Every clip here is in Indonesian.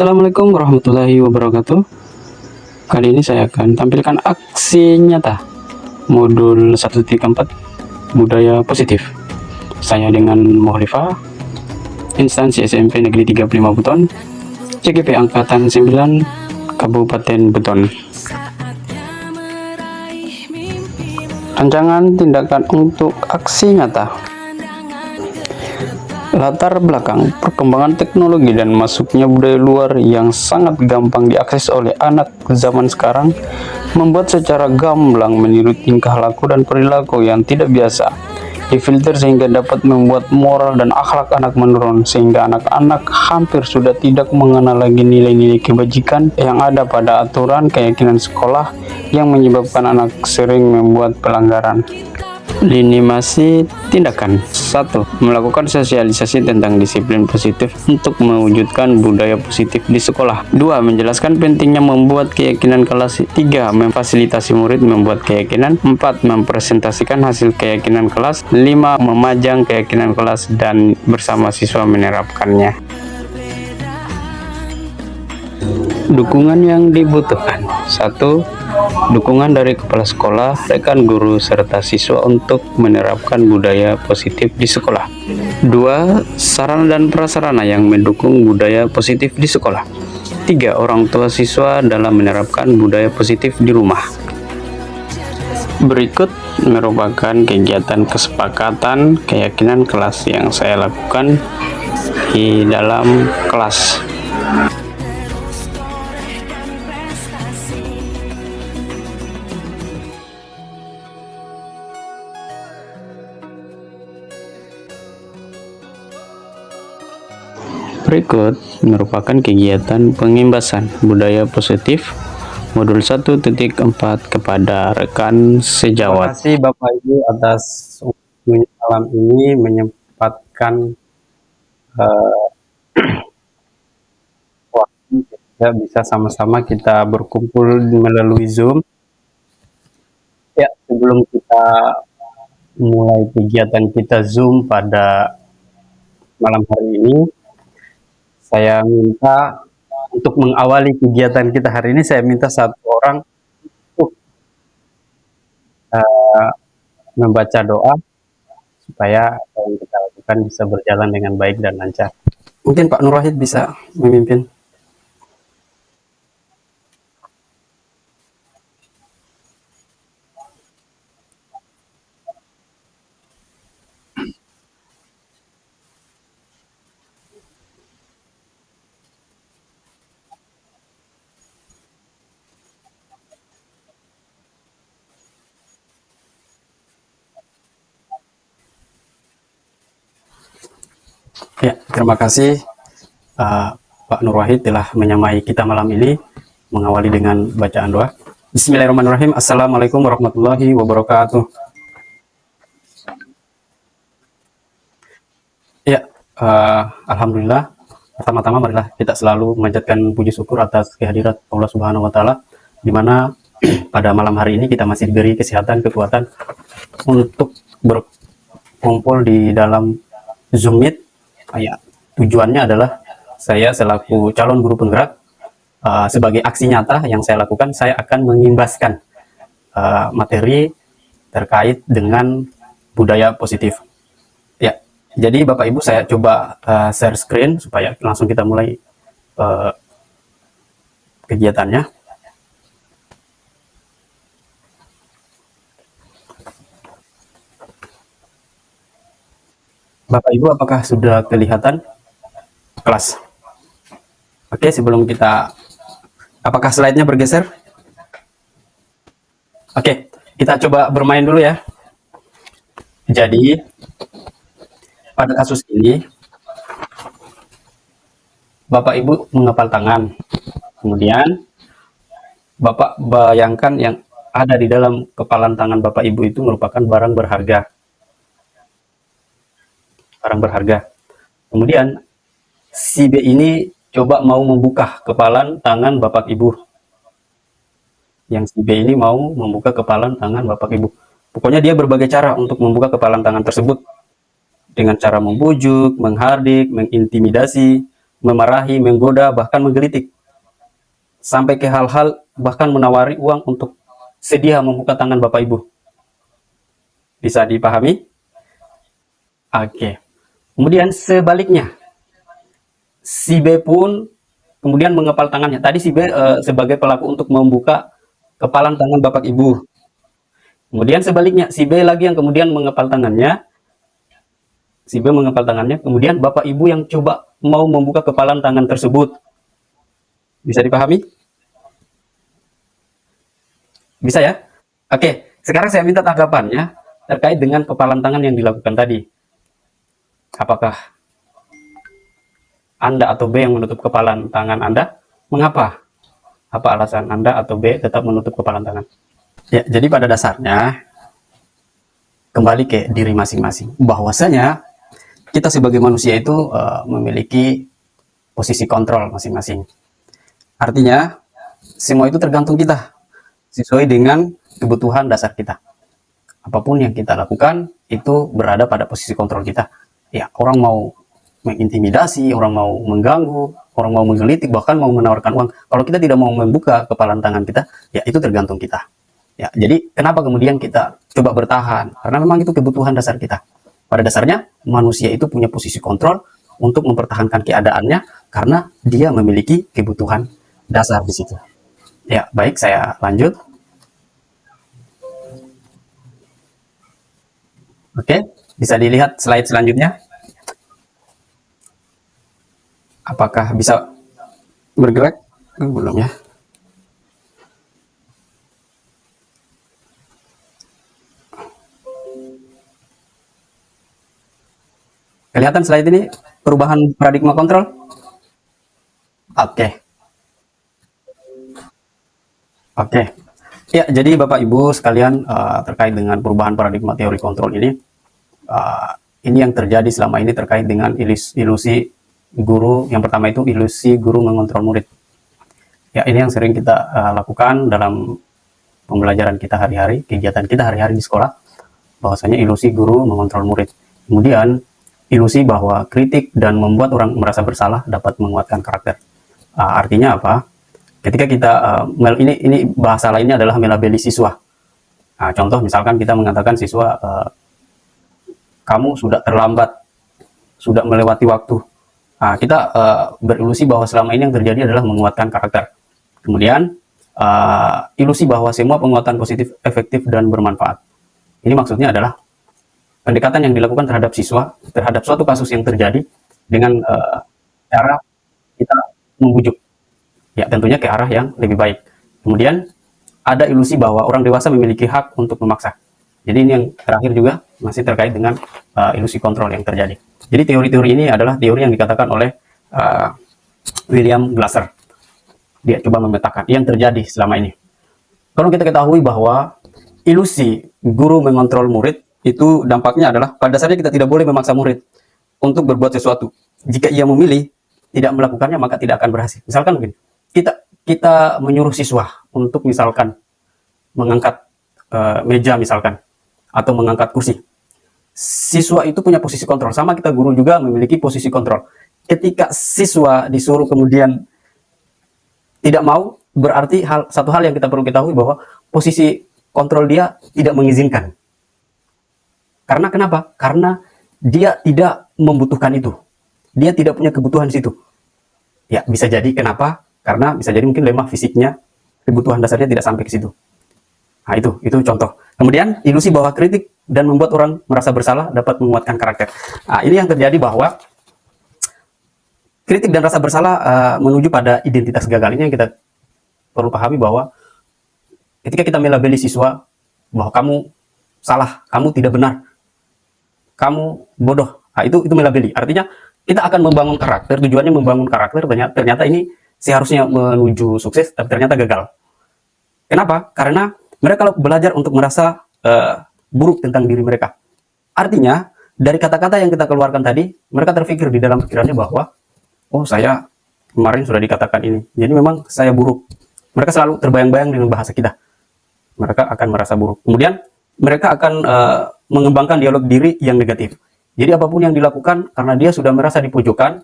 Assalamualaikum warahmatullahi wabarakatuh. Kali ini saya akan tampilkan aksi nyata modul 1.4 budaya positif. Saya dengan Muhlifah, instansi SMP Negeri 35 Buton, CGP Angkatan 9, Kabupaten Buton. Rancangan tindakan untuk aksi nyata. Latar belakang perkembangan teknologi dan masuknya budaya luar yang sangat gampang diakses oleh anak zaman sekarang membuat secara gamblang meniru tingkah laku dan perilaku yang tidak biasa difilter sehingga dapat membuat moral dan akhlak anak menurun, sehingga anak-anak hampir sudah tidak mengenal lagi nilai-nilai kebajikan yang ada pada aturan keyakinan sekolah yang menyebabkan anak sering membuat pelanggaran. Lini masa tindakan. 1. Melakukan sosialisasi tentang disiplin positif untuk mewujudkan budaya positif di sekolah. 2. Menjelaskan pentingnya membuat keyakinan kelas. 3. Memfasilitasi murid membuat keyakinan. 4. Mempresentasikan hasil keyakinan kelas. 5. Memajang keyakinan kelas dan bersama siswa menerapkannya. Dukungan yang dibutuhkan. 1. Dukungan dari kepala sekolah, rekan guru, serta siswa untuk menerapkan budaya positif di sekolah. 2. Sarana dan prasarana yang mendukung budaya positif di sekolah. 3. Orang tua siswa dalam menerapkan budaya positif di rumah. Berikut merupakan kegiatan kesepakatan keyakinan kelas yang saya lakukan di dalam kelas. Berikut merupakan kegiatan pengimbasan budaya positif modul 1.4 kepada rekan sejawat. Terima kasih Bapak Ibu atas malam ini menyempatkan waktu kita bisa sama-sama kita berkumpul melalui Zoom. Ya, sebelum kita mulai kegiatan kita Zoom pada malam hari ini, saya minta untuk mengawali kegiatan kita hari ini, saya minta satu orang untuk membaca doa supaya apa yang kita lakukan bisa berjalan dengan baik dan lancar. Mungkin Pak Nur Wahid bisa memimpin. Ya, terima kasih Pak Nur Wahid telah menyamai kita malam ini, mengawali dengan bacaan doa. Bismillahirrahmanirrahim. Assalamualaikum warahmatullahi wabarakatuh. Ya, alhamdulillah. Pertama-tama marilah kita selalu memanjatkan puji syukur atas kehadirat Allah Subhanahu wa taala, di mana pada malam hari ini kita masih diberi kesehatan, kekuatan untuk berkumpul di dalam Zoom Meet. Ya, tujuannya adalah saya selaku calon guru penggerak, sebagai aksi nyata yang saya lakukan, saya akan mengimbaskan materi terkait dengan budaya positif. Ya, jadi Bapak Ibu saya coba share screen supaya langsung kita mulai kegiatannya. Bapak Ibu, apakah sudah kelihatan kelas? Oke, sebelum kita, apakah slide-nya bergeser? Oke, kita coba bermain dulu ya. Jadi, pada kasus ini, Bapak Ibu mengepal tangan. Kemudian, Bapak bayangkan yang ada di dalam kepalan tangan Bapak Ibu itu merupakan barang berharga. Barang berharga. Kemudian si B ini coba mau membuka kepalan tangan Bapak Ibu. Yang si B ini mau membuka kepalan tangan Bapak Ibu. Pokoknya dia berbagai cara untuk membuka kepalan tangan tersebut. Dengan cara membujuk, menghardik, mengintimidasi, memarahi, menggoda, bahkan menggelitik. Sampai ke hal-hal bahkan menawari uang untuk sedia membuka tangan Bapak Ibu. Bisa dipahami? Oke. Kemudian sebaliknya, si B pun kemudian mengepal tangannya. Tadi si B sebagai pelaku untuk membuka kepalan tangan Bapak Ibu. Kemudian sebaliknya, si B lagi yang kemudian mengepal tangannya. Si B mengepal tangannya, kemudian Bapak Ibu yang coba mau membuka kepalan tangan tersebut. Bisa dipahami? Bisa ya? Oke, sekarang saya minta tanggapannya terkait dengan kepalan tangan yang dilakukan tadi. Apakah Anda atau B yang menutup kepalan tangan Anda? Mengapa? Apa alasan Anda atau B tetap menutup kepalan tangan? Ya, jadi pada dasarnya kembali ke diri masing-masing. Bahwasanya kita sebagai manusia itu memiliki posisi kontrol masing-masing. Artinya semua itu tergantung kita sesuai dengan kebutuhan dasar kita. Apapun yang kita lakukan itu berada pada posisi kontrol kita. Ya, orang mau mengintimidasi, orang mau mengganggu, orang mau menggelitik, bahkan mau menawarkan uang. Kalau kita tidak mau membuka kepalan tangan kita, ya itu tergantung kita. Ya, jadi kenapa kemudian kita coba bertahan? Karena memang itu kebutuhan dasar kita. Pada dasarnya manusia itu punya posisi kontrol untuk mempertahankan keadaannya karena dia memiliki kebutuhan dasar di situ. Ya, baik, saya lanjut. Oke, bisa dilihat slide selanjutnya. Apakah bisa bergerak? Belum ya. Kelihatan slide ini perubahan paradigma kontrol? Oke. Oke. Ya, jadi Bapak Ibu sekalian terkait dengan perubahan paradigma teori kontrol ini yang terjadi selama ini terkait dengan ilusi guru. Yang pertama itu ilusi guru mengontrol murid. Ya, ini yang sering kita lakukan dalam pembelajaran kita hari-hari, kegiatan kita hari-hari di sekolah, bahwasanya ilusi guru mengontrol murid. Kemudian ilusi bahwa kritik dan membuat orang merasa bersalah dapat menguatkan karakter. Artinya apa? Ketika kita ini bahasa lainnya adalah melabeli siswa. Contoh misalkan kita mengatakan siswa kamu sudah terlambat, sudah melewati waktu. Kita berilusi bahwa selama ini yang terjadi adalah menguatkan karakter. Kemudian ilusi bahwa semua penguatan positif efektif dan bermanfaat. Ini maksudnya adalah pendekatan yang dilakukan terhadap siswa terhadap suatu kasus yang terjadi dengan cara kita membujuk. Ya, tentunya ke arah yang lebih baik. Kemudian ada ilusi bahwa orang dewasa memiliki hak untuk memaksa. Jadi ini yang terakhir juga masih terkait dengan ilusi kontrol yang terjadi. Jadi teori-teori ini adalah teori yang dikatakan oleh William Glasser. Dia coba memetakan yang terjadi selama ini. Kalau kita ketahui bahwa ilusi guru mengontrol murid itu dampaknya adalah pada dasarnya kita tidak boleh memaksa murid untuk berbuat sesuatu. Jika ia memilih tidak melakukannya maka tidak akan berhasil. Misalkan begini, kita menyuruh siswa untuk misalkan mengangkat meja misalkan atau mengangkat kursi. Siswa itu punya posisi kontrol, sama kita guru juga memiliki posisi kontrol. Ketika siswa disuruh kemudian tidak mau, berarti satu hal yang kita perlu ketahui bahwa posisi kontrol dia tidak mengizinkan. Karena kenapa? Karena dia tidak membutuhkan itu. Dia tidak punya kebutuhan di situ. Ya, bisa jadi kenapa? Karena bisa jadi mungkin lemah fisiknya, kebutuhan dasarnya tidak sampai ke situ. Nah, itu contoh. Kemudian ilusi bahwa kritik dan membuat orang merasa bersalah dapat menguatkan karakter. Nah, ini yang terjadi bahwa kritik dan rasa bersalah menuju pada identitas gagal. Ini yang kita perlu pahami bahwa ketika kita melabeli siswa bahwa kamu salah, kamu tidak benar, kamu bodoh, nah, itu melabeli. Artinya kita akan membangun karakter, tujuannya membangun karakter, ternyata ini seharusnya menuju sukses, tapi ternyata gagal. Kenapa? Karena mereka belajar untuk merasa buruk tentang diri mereka. Artinya, dari kata-kata yang kita keluarkan tadi, mereka terpikir di dalam pikirannya bahwa, oh saya kemarin sudah dikatakan ini, jadi memang saya buruk. Mereka selalu terbayang-bayang dengan bahasa kita. Mereka akan merasa buruk. Kemudian, mereka akan mengembangkan dialog diri yang negatif. Jadi apapun yang dilakukan, karena dia sudah merasa di pojokan,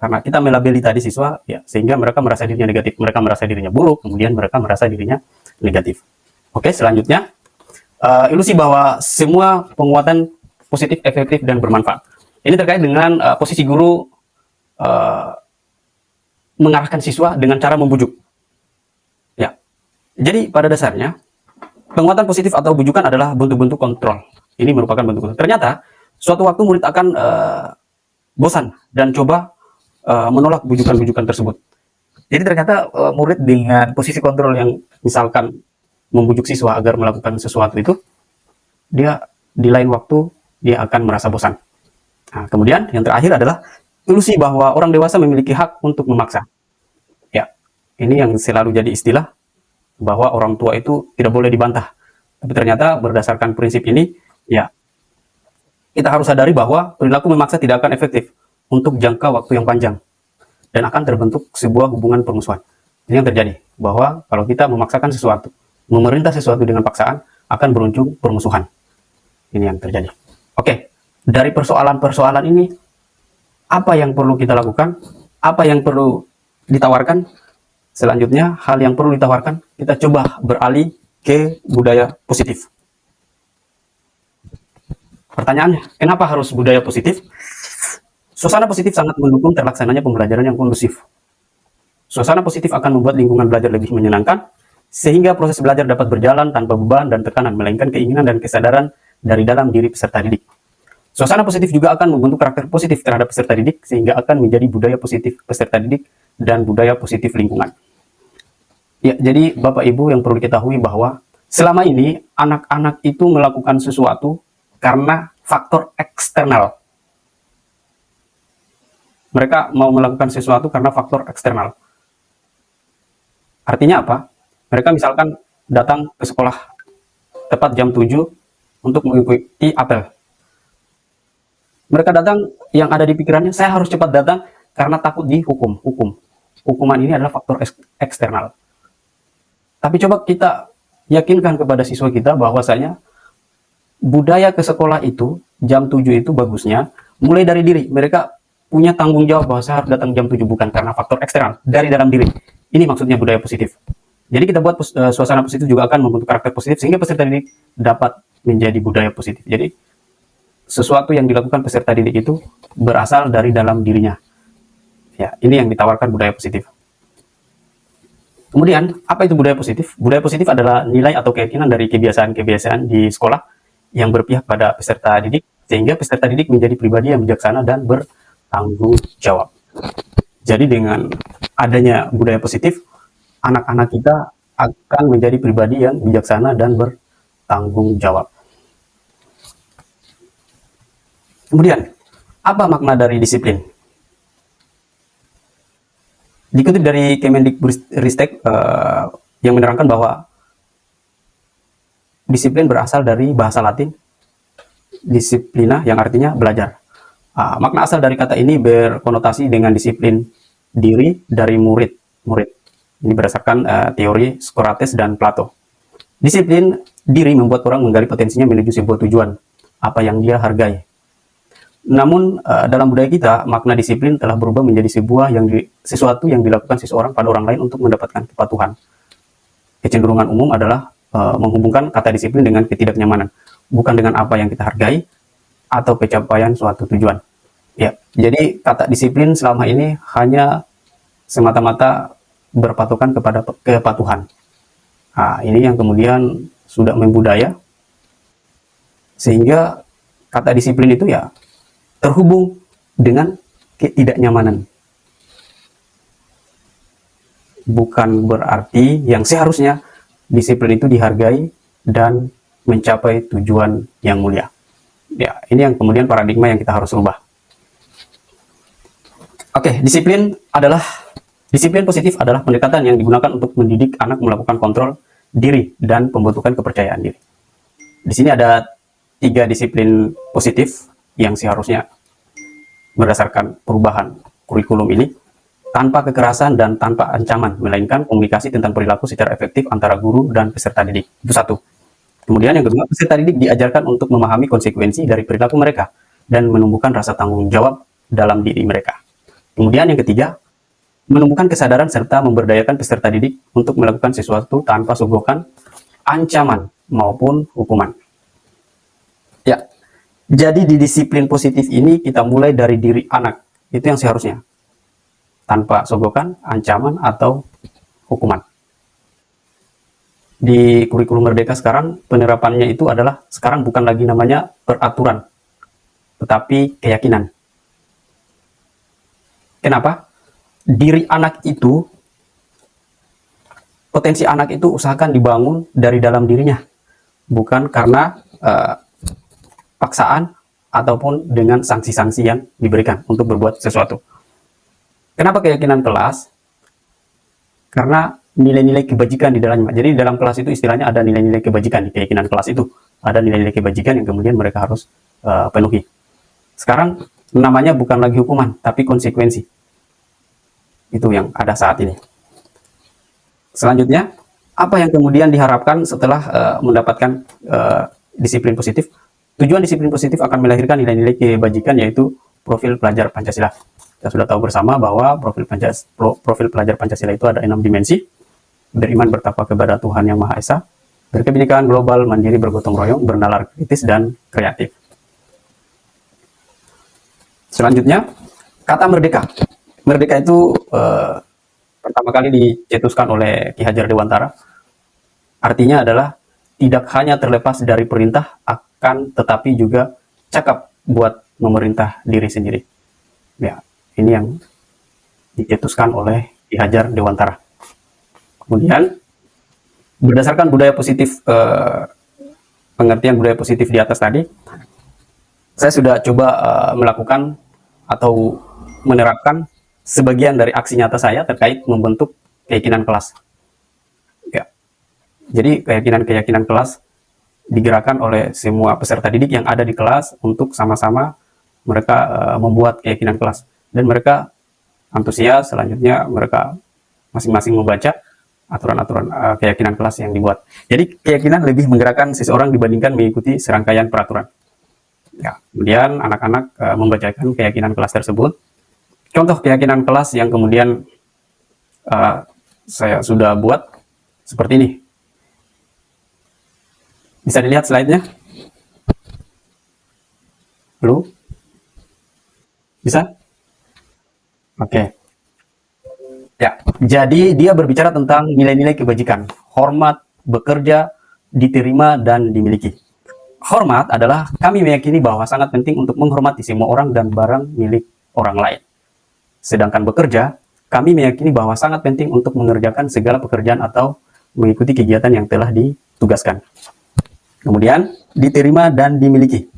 karena kita melabeli tadi siswa, ya, sehingga mereka merasa dirinya negatif, mereka merasa dirinya buruk, kemudian mereka merasa dirinya negatif. Oke, selanjutnya, ilusi bahwa semua penguatan positif, efektif, dan bermanfaat. Ini terkait dengan posisi guru mengarahkan siswa dengan cara membujuk. Ya, jadi pada dasarnya penguatan positif atau bujukan adalah bentuk-bentuk kontrol. Ini merupakan bentuk kontrol. Ternyata suatu waktu murid akan bosan dan coba menolak bujukan-bujukan tersebut. Jadi ternyata murid dengan posisi kontrol yang misalkan membujuk siswa agar melakukan sesuatu itu, dia di lain waktu dia akan merasa bosan. Nah, kemudian yang terakhir adalah ilusi bahwa orang dewasa memiliki hak untuk memaksa. Ya, ini yang selalu jadi istilah bahwa orang tua itu tidak boleh dibantah. Tapi ternyata berdasarkan prinsip ini, ya, kita harus sadari bahwa perilaku memaksa tidak akan efektif untuk jangka waktu yang panjang dan akan terbentuk sebuah hubungan permusuhan. Ini yang terjadi, bahwa kalau kita memaksakan sesuatu, memerintah sesuatu dengan paksaan, akan berujung permusuhan. Ini yang terjadi. Oke, dari persoalan-persoalan ini, apa yang perlu kita lakukan? Apa yang perlu ditawarkan? Selanjutnya, hal yang perlu ditawarkan, kita coba beralih ke budaya positif. Pertanyaannya, kenapa harus budaya positif? Suasana positif sangat mendukung terlaksananya pembelajaran yang kondusif. Suasana positif akan membuat lingkungan belajar lebih menyenangkan, sehingga proses belajar dapat berjalan tanpa beban dan tekanan, melainkan keinginan dan kesadaran dari dalam diri peserta didik. Suasana positif juga akan membentuk karakter positif terhadap peserta didik, sehingga akan menjadi budaya positif peserta didik dan budaya positif lingkungan. Ya, jadi Bapak Ibu yang perlu diketahui bahwa selama ini anak-anak itu melakukan sesuatu karena faktor eksternal. Mereka mau melakukan sesuatu karena faktor eksternal. Artinya apa? Mereka misalkan datang ke sekolah tepat jam 7 untuk mengikuti apel. Mereka datang, yang ada di pikirannya, saya harus cepat datang karena takut dihukum. Hukuman ini adalah faktor eksternal. Tapi coba kita yakinkan kepada siswa kita bahwasanya budaya ke sekolah itu, jam 7 itu bagusnya mulai dari diri. Mereka punya tanggung jawab bahwa saya harus datang jam 7, bukan karena faktor eksternal, dari dalam diri. Ini maksudnya budaya positif. Jadi kita buat suasana positif juga akan membentuk karakter positif, sehingga peserta didik dapat menjadi budaya positif. Jadi sesuatu yang dilakukan peserta didik itu berasal dari dalam dirinya. Ya, ini yang ditawarkan budaya positif. Kemudian, apa itu budaya positif? Budaya positif adalah nilai atau keyakinan dari kebiasaan-kebiasaan di sekolah yang berpihak pada peserta didik, sehingga peserta didik menjadi pribadi yang bijaksana dan bertanggung jawab. Jadi dengan adanya budaya positif, anak-anak kita akan menjadi pribadi yang bijaksana dan bertanggung jawab. Kemudian, apa makna dari disiplin? Dikutip dari Kemendikbudristek yang menerangkan bahwa disiplin berasal dari bahasa Latin disiplina, yang artinya belajar. Makna asal dari kata ini berkonotasi dengan disiplin diri dari murid. Ini berdasarkan teori Socrates dan Plato. Disiplin diri membuat orang menggali potensinya menuju sebuah tujuan, apa yang dia hargai. Namun dalam budaya kita, makna disiplin telah berubah menjadi sesuatu yang dilakukan seseorang pada orang lain untuk mendapatkan kepatuhan. Kecenderungan umum adalah menghubungkan kata disiplin dengan ketidaknyamanan, bukan dengan apa yang kita hargai atau pencapaian suatu tujuan. Ya, jadi kata disiplin selama ini hanya semata-mata berpatokan kepada kepatuhan. Ini yang kemudian sudah membudaya, sehingga kata disiplin itu ya terhubung dengan ketidaknyamanan. Bukan berarti yang seharusnya disiplin itu dihargai dan mencapai tujuan yang mulia. Ya, ini yang kemudian paradigma yang kita harus rubah. Oke, disiplin positif adalah pendekatan yang digunakan untuk mendidik anak melakukan kontrol diri dan pembentukan kepercayaan diri. Di sini ada 3 disiplin positif yang seharusnya berdasarkan perubahan kurikulum ini, tanpa kekerasan dan tanpa ancaman, melainkan komunikasi tentang perilaku secara efektif antara guru dan peserta didik. Itu satu. Kemudian yang kedua, peserta didik diajarkan untuk memahami konsekuensi dari perilaku mereka dan menumbuhkan rasa tanggung jawab dalam diri mereka. Kemudian yang ketiga, menumbuhkan kesadaran serta memberdayakan peserta didik untuk melakukan sesuatu tanpa sogokkan ancaman maupun hukuman. Ya, jadi di disiplin positif ini kita mulai dari diri anak, itu yang seharusnya, tanpa sogokan, ancaman, atau hukuman. Di kurikulum Merdeka sekarang, penerapannya itu adalah, sekarang bukan lagi namanya peraturan, tetapi keyakinan. Kenapa? Diri anak itu, potensi anak itu usahakan dibangun dari dalam dirinya, bukan karena paksaan ataupun dengan sanksi-sanksi yang diberikan untuk berbuat sesuatu. Kenapa keyakinan kelas? Karena nilai-nilai kebajikan di dalamnya. Jadi di dalam kelas itu istilahnya ada nilai-nilai kebajikan. Di keyakinan kelas itu ada nilai-nilai kebajikan yang kemudian mereka harus penuhi. Sekarang namanya bukan lagi hukuman, tapi konsekuensi. Itu yang ada saat ini. Selanjutnya, apa yang kemudian diharapkan setelah mendapatkan disiplin positif? Tujuan disiplin positif akan melahirkan nilai-nilai kebajikan, yaitu profil pelajar Pancasila. Kita sudah tahu bersama bahwa profil pelajar Pancasila itu ada 6 dimensi. Beriman bertakwa kepada Tuhan Yang Maha Esa, berkebinekaan global, mandiri, bergotong royong, bernalar kritis, dan kreatif. Selanjutnya, kata merdeka. Merdeka itu pertama kali dicetuskan oleh Ki Hajar Dewantara. Artinya adalah tidak hanya terlepas dari perintah, akan tetapi juga cakap buat memerintah diri sendiri. Ya, ini yang dicetuskan oleh Ki Hajar Dewantara. Kemudian, berdasarkan budaya positif, pengertian budaya positif di atas tadi, saya sudah coba melakukan atau menerapkan sebagian dari aksi nyata saya terkait membentuk keyakinan kelas. Ya. Jadi keyakinan kelas digerakkan oleh semua peserta didik yang ada di kelas untuk sama-sama mereka membuat keyakinan kelas. Dan mereka antusias, selanjutnya mereka masing-masing membaca aturan-aturan keyakinan kelas yang dibuat. Jadi keyakinan lebih menggerakkan seseorang dibandingkan mengikuti serangkaian peraturan. Ya, kemudian anak-anak membacakan keyakinan kelas tersebut. Contoh keyakinan kelas yang kemudian saya sudah buat seperti ini. Bisa dilihat slide-nya? Belum? Bisa? Oke. Ya, jadi dia berbicara tentang nilai-nilai kebajikan. Hormat, bekerja, diterima, dan dimiliki. Hormat adalah kami meyakini bahwa sangat penting untuk menghormati semua orang dan barang milik orang lain. Sedangkan bekerja, kami meyakini bahwa sangat penting untuk mengerjakan segala pekerjaan atau mengikuti kegiatan yang telah ditugaskan. Kemudian, diterima dan dimiliki.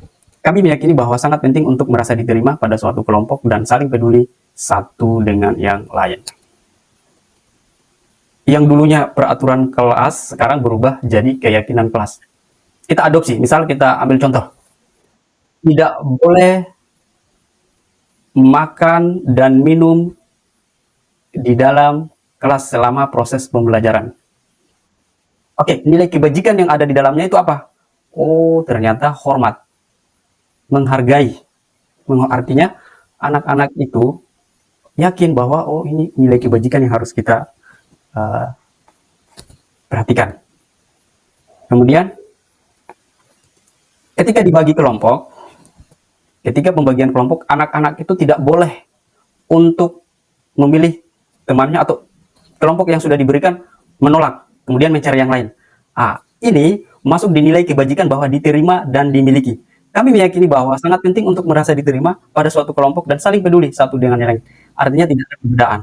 Kami meyakini bahwa sangat penting untuk merasa diterima pada suatu kelompok dan saling peduli satu dengan yang lain. Yang dulunya peraturan kelas, sekarang berubah jadi keyakinan kelas. Kita adopsi, misal kita ambil contoh. Tidak boleh makan dan minum di dalam kelas selama proses pembelajaran. Oke, nilai kebajikan yang ada di dalamnya itu apa? Oh, ternyata hormat. Menghargai. Artinya, anak-anak itu yakin bahwa, oh ini nilai kebajikan yang harus kita perhatikan. Kemudian, ketika dibagi kelompok, ketika pembagian kelompok, anak-anak itu tidak boleh untuk memilih temannya atau kelompok yang sudah diberikan menolak, kemudian mencari yang lain. Ini masuk dinilai kebajikan bahwa diterima dan dimiliki. Kami meyakini bahwa sangat penting untuk merasa diterima pada suatu kelompok dan saling peduli satu dengan yang lain. Artinya tidak ada perbedaan.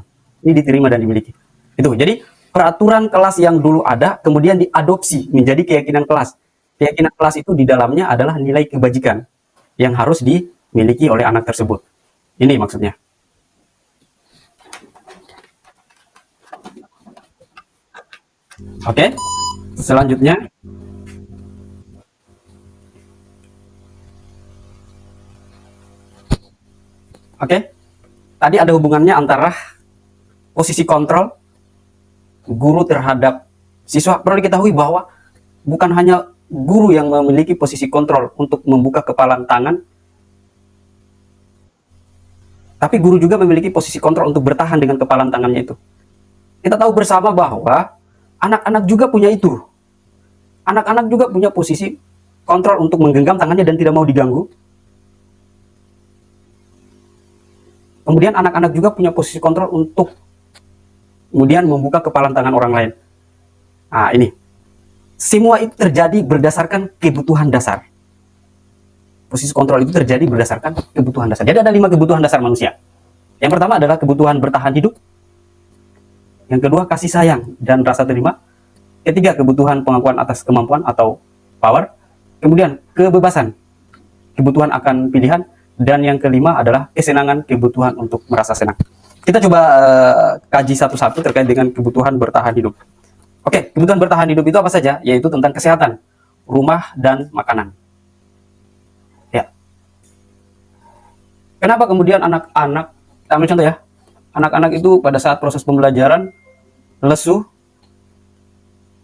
Ini diterima dan dimiliki. Itu. Jadi peraturan kelas yang dulu ada kemudian diadopsi menjadi keyakinan kelas. Keyakinan kelas itu di dalamnya adalah nilai kebajikan yang harus dimiliki oleh anak tersebut. Ini maksudnya. Oke. Selanjutnya, tadi ada hubungannya antara posisi kontrol guru terhadap siswa. Perlu diketahui bahwa bukan hanya guru yang memiliki posisi kontrol untuk membuka kepalan tangan Tapi guru juga memiliki posisi kontrol untuk bertahan dengan kepalan tangannya itu. Kita tahu bersama bahwa anak-anak juga punya itu. Anak-anak juga punya posisi kontrol untuk menggenggam tangannya dan tidak mau diganggu. Kemudian anak-anak juga punya posisi kontrol untuk kemudian membuka kepalan tangan orang lain. Nah, ini. Semua itu terjadi berdasarkan kebutuhan dasar. Posisi kontrol itu terjadi berdasarkan kebutuhan dasar. Jadi ada 5 kebutuhan dasar manusia. Yang pertama adalah kebutuhan bertahan hidup. Yang kedua, kasih sayang dan rasa terima. Ketiga, kebutuhan pengakuan atas kemampuan atau power. Kemudian, kebebasan, kebutuhan akan pilihan. Dan yang kelima adalah kesenangan, kebutuhan untuk merasa senang. Kita coba kaji satu-satu terkait dengan kebutuhan bertahan hidup. Oke, kebutuhan bertahan hidup itu apa saja? Yaitu tentang kesehatan, rumah, dan makanan. Ya. Kenapa kemudian anak-anak, kita ambil contoh ya, anak-anak itu pada saat proses pembelajaran lesu,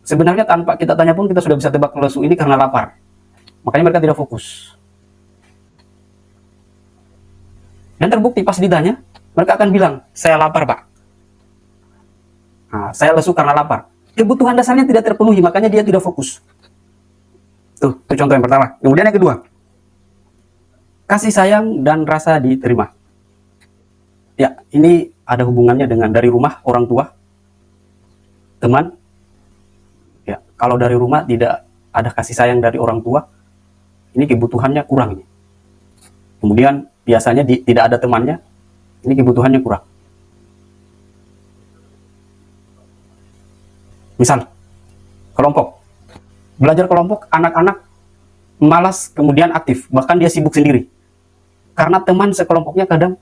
sebenarnya tanpa kita tanya pun kita sudah bisa tebak lesu ini karena lapar. Makanya mereka tidak fokus. Dan terbukti pas ditanya, mereka akan bilang, saya lapar pak. Nah, saya lesu karena lapar. Kebutuhan dasarnya tidak terpenuhi, makanya dia tidak fokus. Tuh, itu contoh yang pertama. Kemudian yang kedua, kasih sayang dan rasa diterima. Ya, ini ada hubungannya dengan dari rumah, orang tua, teman. Ya, kalau dari rumah tidak ada kasih sayang dari orang tua, ini kebutuhannya kurang. Kemudian biasanya tidak ada temannya, ini kebutuhannya kurang. Misal, kelompok. Belajar kelompok, anak-anak malas kemudian aktif, bahkan dia sibuk sendiri. Karena teman sekelompoknya kadang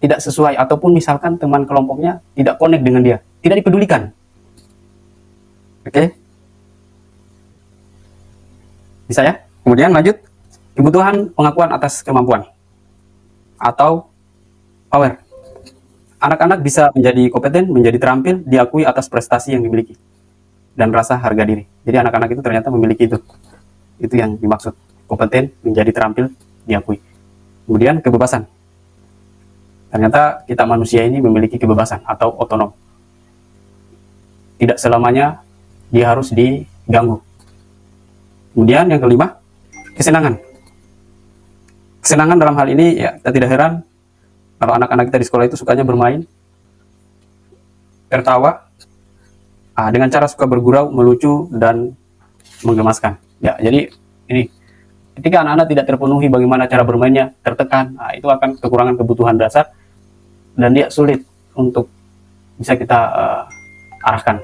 tidak sesuai, ataupun misalkan teman kelompoknya tidak connect dengan dia, tidak dipedulikan. Oke? Bisa ya? Kemudian lanjut, kebutuhan pengakuan atas kemampuan atau power. Anak-anak bisa menjadi kompeten, menjadi terampil, diakui atas prestasi yang dimiliki dan rasa harga diri. Jadi anak-anak itu ternyata memiliki itu. Itu yang dimaksud. Kompeten, menjadi terampil, diakui. Kemudian kebebasan. Ternyata kita manusia ini memiliki kebebasan atau otonom. Tidak selamanya dia harus diganggu. Kemudian yang kelima, kesenangan. Kesenangan dalam hal ini ya kita tidak heran kalau anak-anak kita di sekolah itu sukanya bermain, tertawa, dengan cara suka bergurau, melucu, dan menggemaskan. Ya, jadi ini ketika anak-anak tidak terpenuhi bagaimana cara bermainnya, tertekan, itu akan kekurangan kebutuhan dasar dan dia sulit untuk bisa kita arahkan.